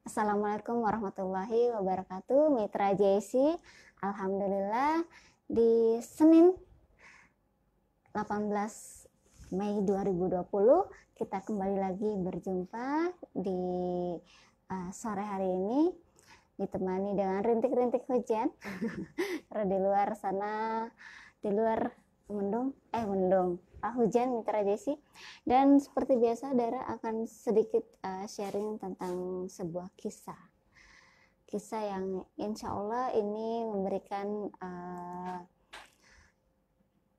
Assalamualaikum warahmatullahi wabarakatuh. Mitra JC, Alhamdulillah di Senin 18 Mei 2020 kita kembali lagi berjumpa di sore hari ini ditemani dengan rintik-rintik hujan. Karena di luar sana, di luar mendung, hujan Mitra JC. Dan seperti biasa Dara akan sedikit sharing tentang sebuah kisah yang insya Allah ini memberikan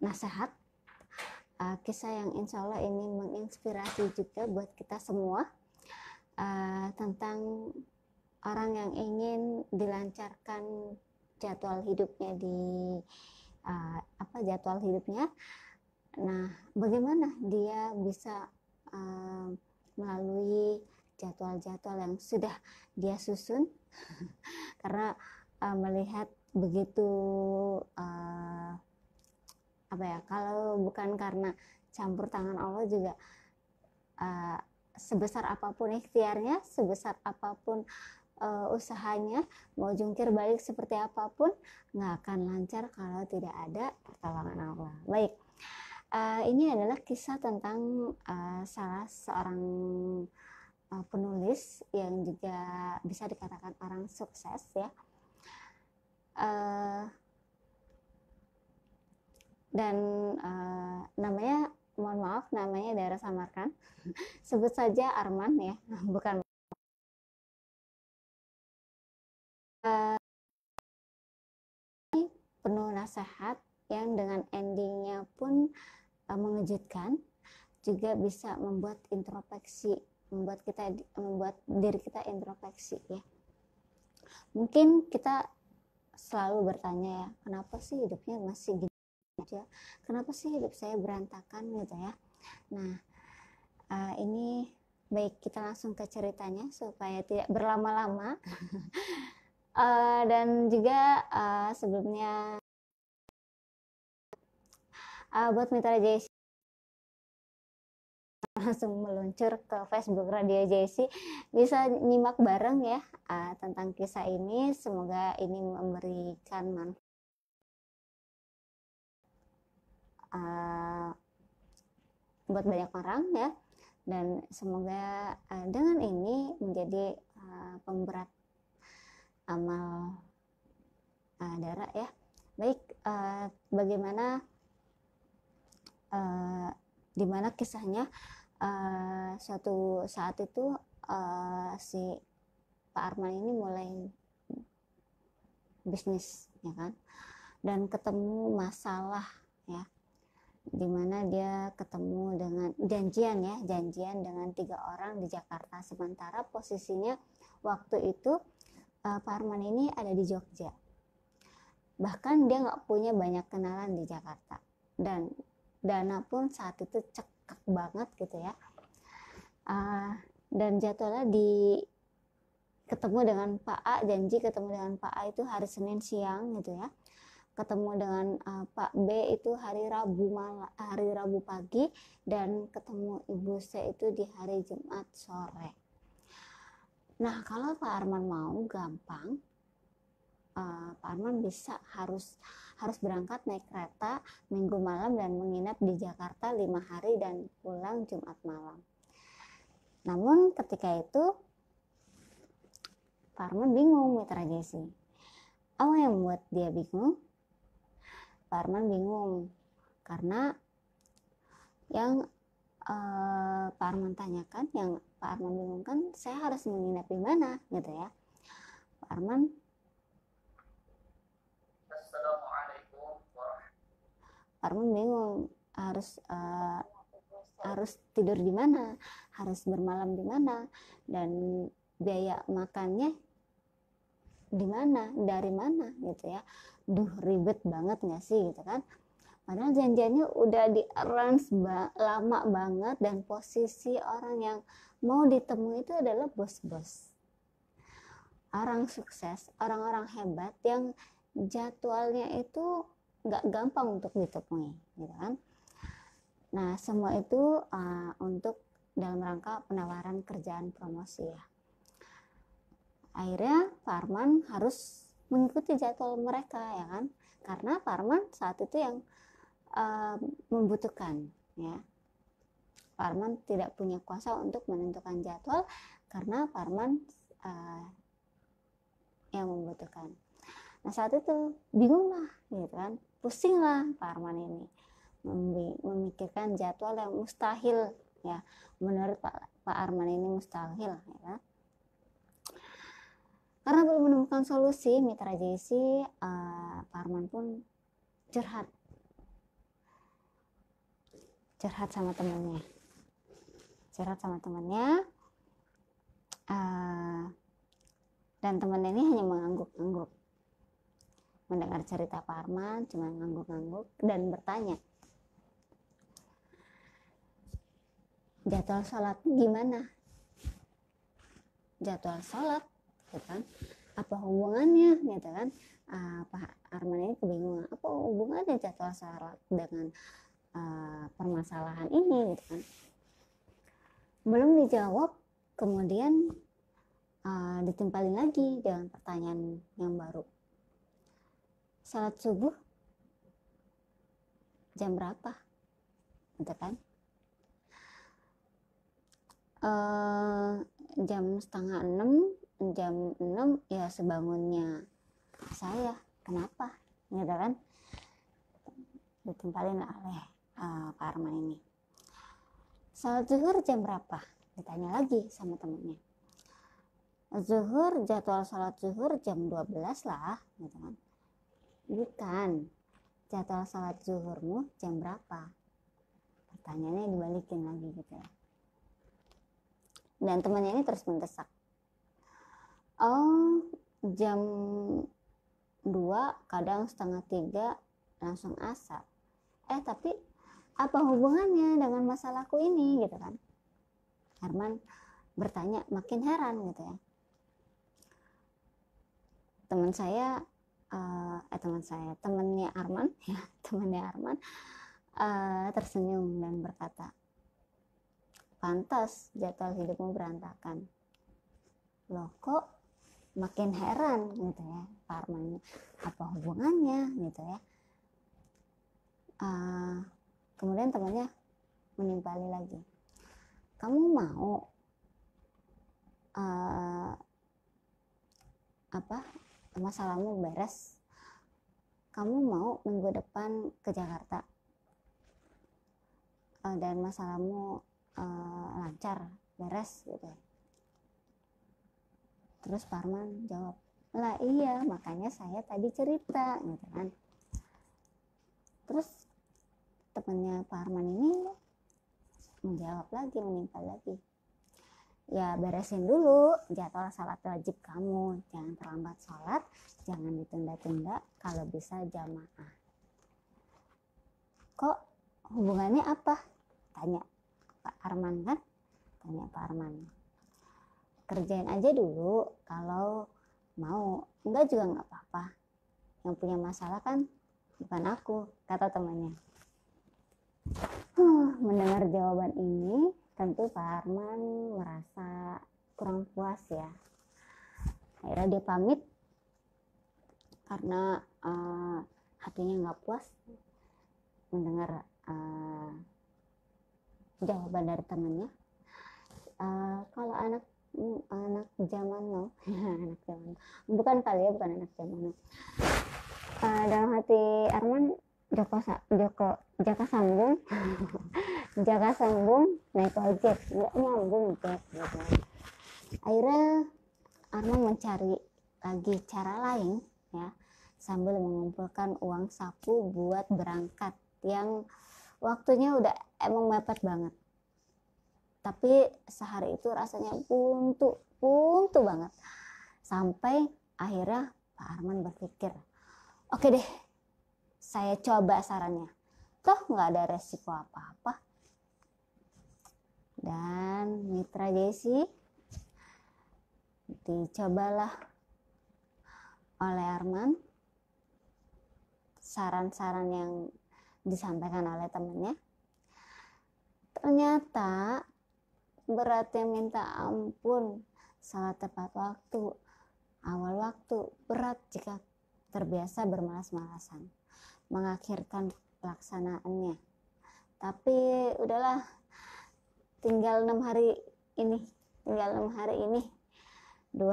nasihat, kisah yang insya Allah ini menginspirasi juga buat kita semua, tentang orang yang ingin dilancarkan jadwal hidupnya jadwal hidupnya. Nah, bagaimana dia bisa melalui jadwal-jadwal yang sudah dia susun karena melihat begitu kalau bukan karena campur tangan Allah juga, sebesar apapun ikhtiarnya, sebesar apapun usahanya, mau jungkir balik seperti apapun, nggak akan lancar kalau tidak ada pertolongan Allah. Baik, ini adalah kisah tentang salah seorang penulis yang juga bisa dikatakan orang sukses ya, dan namanya, mohon maaf, namanya Dara samarkan, sebut saja Arman ya, bukan penuh nasihat yang dengan endingnya pun mengejutkan, juga bisa membuat introspeksi, membuat diri kita introspeksi ya. Mungkin kita selalu bertanya ya, kenapa sih hidupnya masih gini aja, kenapa sih hidup saya berantakan gitu ya. Nah, ini baik kita langsung ke ceritanya supaya tidak berlama-lama. Dan juga sebelumnya buat Mitra JC langsung meluncur ke Facebook Radio JC, bisa nyimak bareng ya tentang kisah ini. Semoga ini memberikan manfaat buat banyak orang ya, dan semoga dengan ini menjadi pemberat amal Dara ya. Baik, bagaimana dimana kisahnya, suatu saat itu si Pak Arman ini mulai bisnis ya kan, dan ketemu masalah ya, dimana dia ketemu dengan janjian dengan 3 orang di Jakarta, sementara posisinya waktu itu Pak Arman ini ada di Jogja. Bahkan dia nggak punya banyak kenalan di Jakarta, dan dana pun saat itu cekak banget gitu ya. Dan jadwalnya ketemu dengan Pak A, janji ketemu dengan Pak A itu hari Senin siang gitu ya. Ketemu dengan Pak B itu hari Rabu pagi, dan ketemu Ibu C itu di hari Jumat sore. Nah, kalau Pak Arman mau gampang, Pak Arman harus berangkat naik kereta Minggu malam dan menginap di Jakarta 5 hari dan pulang Jumat malam. Namun ketika itu Pak Arman bingung, Mitra JC. Apa yang membuat dia bingung? Pak Arman bingung karena yang Pak Arman tanyakan, yang Pak Arman bingung kan, saya harus menginap di mana gitu ya. Pak Arman bingung harus tidur di mana, harus bermalam di mana, dan biaya makannya di mana, dari mana gitu ya. Ribet banget nggak sih gitu kan. Padahal janjiannya udah di arrange lama banget, dan posisi orang yang mau ditemui itu adalah bos-bos, orang sukses, orang-orang hebat yang jadwalnya itu nggak gampang untuk ditemui gitu kan. Nah, semua itu untuk dalam rangka penawaran kerjaan promosi ya. Akhirnya Pak Arman harus mengikuti jadwal mereka, ya kan, karena Pak Arman saat itu yang membutuhkan, ya. Pak Arman tidak punya kuasa untuk menentukan jadwal karena Pak Arman yang membutuhkan. Nah saat itu bingung lah, gitu kan, pusing lah Pak Arman ini memikirkan jadwal yang mustahil, ya, menurut Pak Arman ini mustahil, ya. Karena belum menemukan solusi, Mitra JC, Pak Arman pun curhat sama temannya, dan temannya ini hanya mengangguk-angguk mendengar cerita Pak Arman, cuma ngangguk-ngangguk dan bertanya, jadwal sholat gimana? Jadwal sholat, gitu kan, apa hubungannya, gitu kan? Pak Arman ini kebingungan, apa hubungannya jadwal sholat dengan permasalahan ini, gitu kan? Belum dijawab, kemudian ditimpalin lagi dengan pertanyaan yang baru. Salat subuh jam berapa, gitu kan? Jam 5:30, jam 6 ya sebangunnya saya, kenapa, gitu kan? Ditimpalin oleh Pak Arman ini. Salat zuhur jam berapa, ditanya lagi sama temennya. Zuhur, jadwal salat zuhur jam 12 lah, gitu kan? Bukan, jadwal salat zuhurmu jam berapa? Pertanyaannya dibalikin lagi, gitu ya. Dan temannya ini terus mendesak, oh jam 2, kadang 2:30 langsung asar. Tapi apa hubungannya dengan masalahku ini, gitu kan? Arman bertanya, makin heran, gitu ya. Temannya Arman, ya, temannya Arman tersenyum dan berkata, pantas jadwal hidupmu berantakan. Loh kok makin heran, gitu ya, Pak Arman, apa hubungannya, gitu ya. Kemudian temannya menimpali lagi, kamu mau masalahmu beres, kamu mau minggu depan ke Jakarta dan masalahmu lancar, beres, gitu. Terus Pak Arman jawab, lah iya, makanya saya tadi cerita, gitu kan. Terus temannya Pak Arman ini menjawab lagi, menimpal lagi, ya beresin dulu jadwal salat wajib kamu, jangan terlambat sholat, jangan ditunda-tunda, kalau bisa jamaah. Kok hubungannya apa? Tanya Pak Arman, kan? Tanya Pak Arman. Kerjain aja dulu, kalau mau, enggak juga nggak apa-apa. Yang punya masalah kan bukan aku, kata temannya. Mendengar jawaban ini, tentu Pak Arman merasa kurang puas, ya. Akhirnya dia pamit karena hatinya nggak puas mendengar jawaban dari temannya. Kalau anak zaman now, anak zaman, bukan kali ya, bukan anak zaman now. Dalam hati Arman, jaka sambung jaka sambung naik ojek, nggak nyambung, gitu. Akhirnya Arman mencari lagi cara lain, ya, sambil mengumpulkan uang saku buat berangkat yang waktunya udah emang mepet banget. Tapi sehari itu rasanya buntu banget. Sampai akhirnya Pak Arman berpikir, oke deh, saya coba sarannya. Toh nggak ada resiko apa-apa. Dan Mitra JC, dicobalah oleh Arman saran-saran yang disampaikan oleh temannya. Ternyata beratnya minta ampun, salat tepat waktu, awal waktu, berat jika terbiasa bermalas-malasan, mengakhirkan pelaksanaannya. Tapi udahlah, tinggal 6 hari ini, 2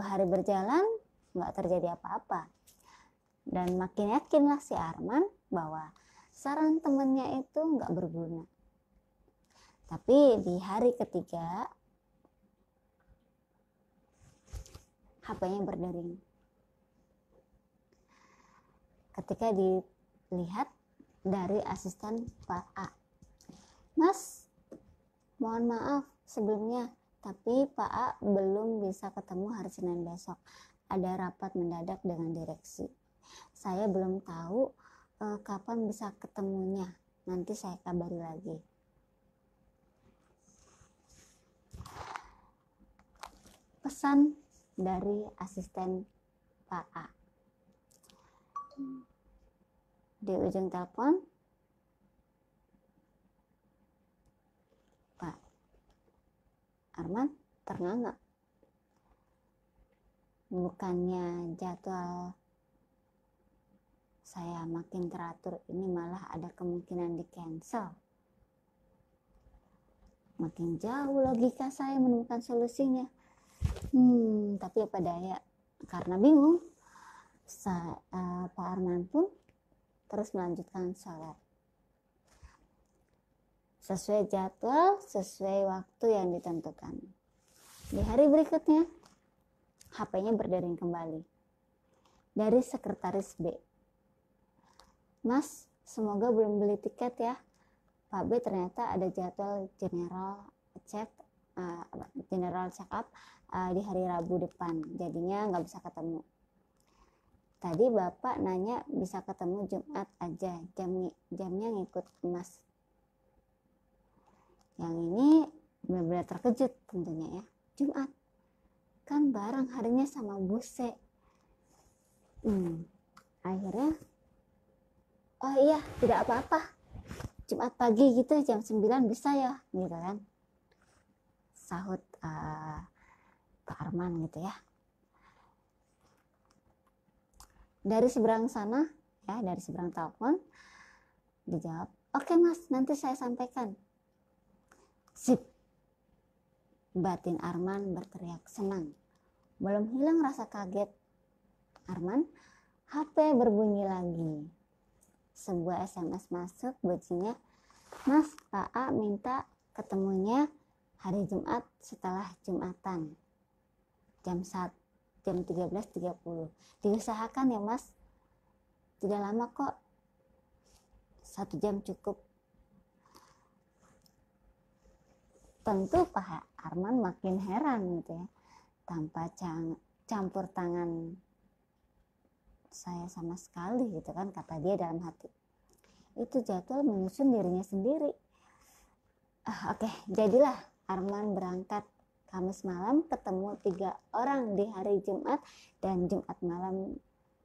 hari berjalan, nggak terjadi apa-apa. Dan makin yakinlah si Arman bahwa saran temannya itu nggak berguna. Tapi di hari ketiga, HP-nya berdering. Ketika dilihat dari asisten Pak A, "Mas, mohon maaf sebelumnya, tapi Pak A belum bisa ketemu hari Senin besok. Ada rapat mendadak dengan direksi. Saya belum tahu kapan bisa ketemunya. Nanti saya kabari lagi." Pesan dari asisten Pak A. Di ujung telepon, Pak Arman ternganga. Bukannya jadwal saya makin teratur, ini malah ada kemungkinan di cancel. Makin jauh logika saya menemukan solusinya. Tapi apa daya, karena bingung, Pak Arman pun terus melanjutkan sholat sesuai jadwal, sesuai waktu yang ditentukan. Di hari berikutnya, HP-nya berdering kembali dari sekretaris B. "Mas, semoga belum beli tiket ya. Pak B ternyata ada jadwal general check up di hari Rabu depan, jadinya nggak bisa ketemu. Tadi Bapak nanya bisa ketemu Jumat aja, jamnya ngikut Mas." Yang ini benar-benar terkejut tentunya ya. Jumat, kan bareng harinya sama Buse. Akhirnya, "Oh iya, tidak apa-apa. Jumat pagi gitu jam 9 bisa ya," gitu kan. Sahut Pak Arman gitu ya. Dari seberang sana ya, dari seberang telepon dijawab, "Oke Mas, nanti saya sampaikan." Sip. Batin Arman berteriak senang. Belum hilang rasa kaget Arman, HP berbunyi lagi. Sebuah SMS masuk, bunyinya, "Mas, Pak A minta ketemunya hari Jumat setelah Jumatan. Jam 13.30. Diusahakan ya Mas. Tidak lama kok. 1 jam cukup." Tentu Pak Arman makin heran gitu ya. Tanpa campur tangan saya sama sekali gitu kan, kata dia dalam hati. Itu jadwal menyusun dirinya sendiri. Oke, jadilah Arman berangkat Kamis malam, ketemu 3 orang di hari Jumat, dan Jumat malam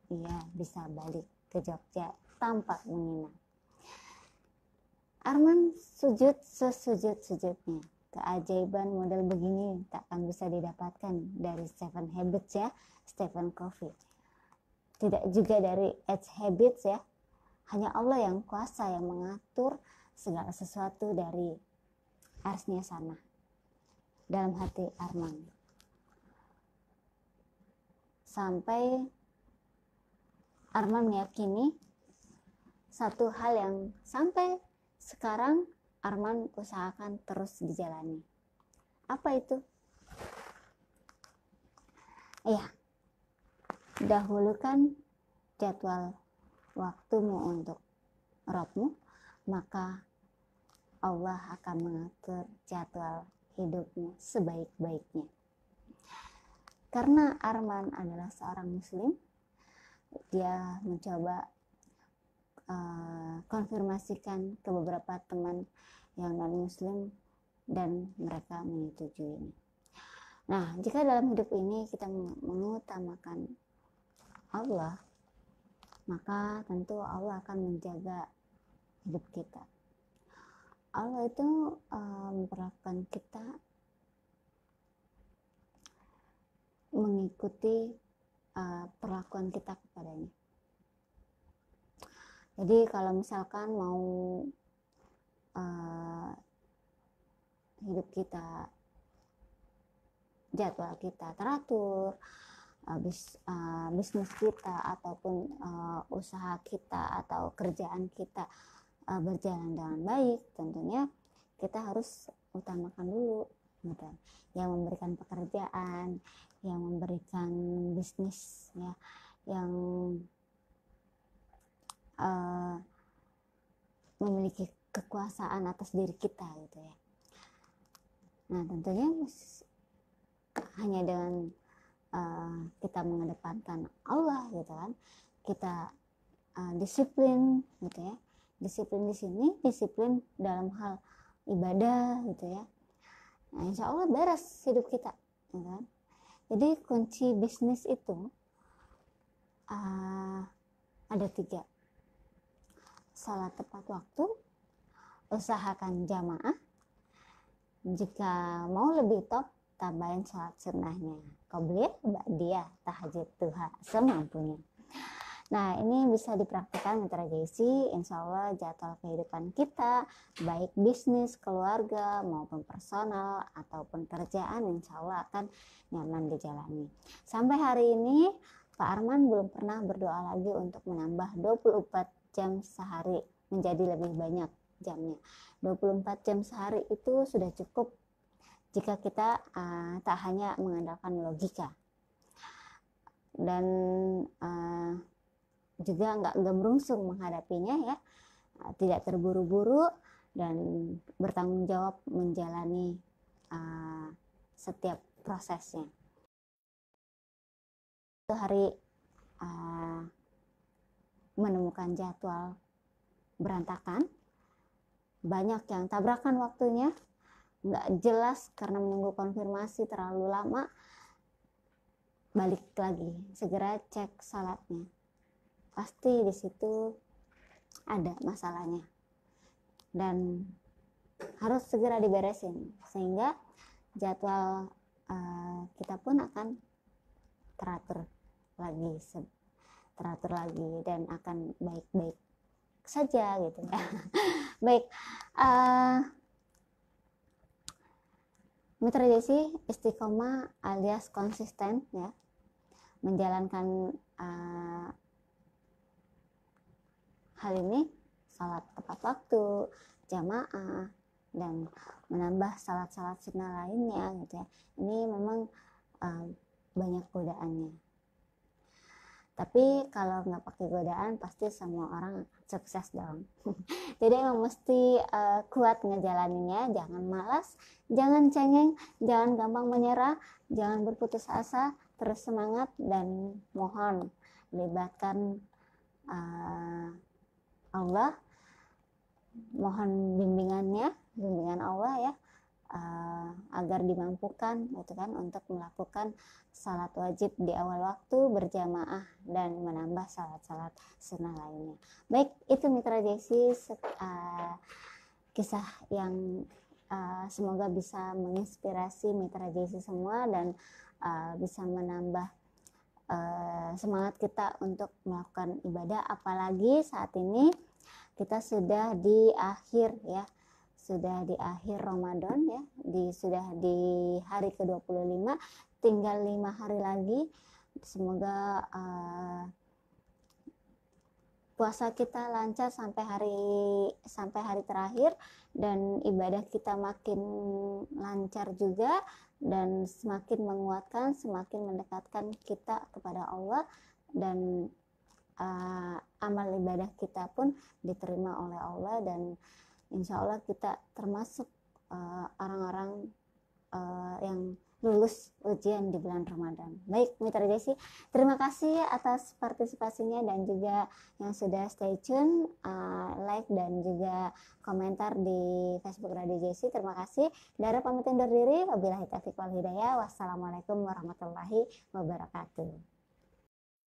ia bisa balik ke Jogja tanpa menginap. Arman sujud sesujud-sujudnya. Keajaiban model begini tak akan bisa didapatkan dari Seven Habits ya, Stephen Covey. Tidak juga dari 8 Habits ya. Hanya Allah yang kuasa yang mengatur segala sesuatu dari arsnya sana. Dalam hati Arman. Sampai Arman meyakini satu hal yang sampai sekarang Arman usahakan terus dijalani. Apa itu? Iya, dahulukan jadwal waktumu untuk Rabbmu, maka Allah akan mengatur jadwal hidupmu sebaik-baiknya. Karena Arman adalah seorang muslim, dia mencoba konfirmasikan ke beberapa teman yang non-muslim dan mereka menyetujui. Nah, jika dalam hidup ini kita mengutamakan Allah, maka tentu Allah akan menjaga hidup kita. Allah itu memperlakukan kita mengikuti perlakuan kita kepadanya. Jadi kalau misalkan mau hidup kita, jadwal kita teratur, bisnis kita ataupun usaha kita atau kerjaan kita berjalan dengan baik, tentunya kita harus utamakan dulu gitu. Yang memberikan pekerjaan, yang memberikan bisnis, ya, yang memiliki kekuasaan atas diri kita gitu ya. Nah tentunya hanya dengan kita mengedepankan Allah gitu kan, kita disiplin gitu ya. Disiplin di sini disiplin dalam hal ibadah gitu ya. Nah insya Allah beres hidup kita gitu kan. Jadi kunci bisnis itu ada 3. Salat tepat waktu, usahakan jamaah, jika mau lebih top tambahin sholat sunnahnya, qobliyah, ba'diyah, tahajud, duha semampunya. Nah ini bisa dipraktikkan Mitra JC, insya Allah jadwal kehidupan kita baik bisnis, keluarga maupun personal ataupun kerjaan insya Allah akan nyaman dijalani. Sampai hari ini Pak Arman belum pernah berdoa lagi untuk menambah 24 jam sehari menjadi lebih banyak jamnya. 24 jam sehari itu sudah cukup jika kita tak hanya mengandalkan logika dan juga nggak gemrungsung menghadapinya ya, tidak terburu-buru dan bertanggung jawab menjalani setiap prosesnya. Itu hari menemukan jadwal berantakan, banyak yang tabrakan waktunya, nggak jelas karena menunggu konfirmasi terlalu lama, balik lagi, segera cek salatnya. Pasti di situ ada masalahnya dan harus segera diberesin sehingga jadwal kita pun akan teratur lagi dan akan baik-baik saja gitu ya. Baik, Mitra JC istiqomah alias konsisten ya, menjalankan hal ini, salat tepat waktu, jamaah, dan menambah salat-salat sunnah lainnya gitu ya. Ini memang banyak godaannya. Tapi kalau nggak pakai godaan pasti semua orang sukses dong. Jadi emang mesti kuat ngejalaninnya, jangan malas, jangan cengeng, jangan gampang menyerah, jangan berputus asa, terus semangat dan mohon libatkan Allah, mohon bimbingan Allah ya, agar dimampukan gitu kan untuk melakukan salat wajib di awal waktu berjamaah dan menambah salat-salat sunnah lainnya. Baik, itu Mitra JC kisah yang semoga bisa menginspirasi Mitra JC semua dan bisa menambah semangat kita untuk melakukan ibadah, apalagi saat ini kita sudah di akhir ya, sudah di akhir Ramadan ya, sudah di hari ke-25, tinggal 5 hari lagi. Semoga puasa kita lancar sampai hari terakhir dan ibadah kita makin lancar juga dan semakin menguatkan, semakin mendekatkan kita kepada Allah dan amal ibadah kita pun diterima oleh Allah dan insya Allah kita termasuk orang-orang yang lulus ujian di bulan Ramadan. Baik Mitra JC, terima kasih atas partisipasinya dan juga yang sudah stay tune, like dan juga komentar di Facebook Radio JC. Terima kasih. Dara pamit undur diri. Wabillahi taufiq wal hidayah. Wassalamualaikum warahmatullahi wabarakatuh.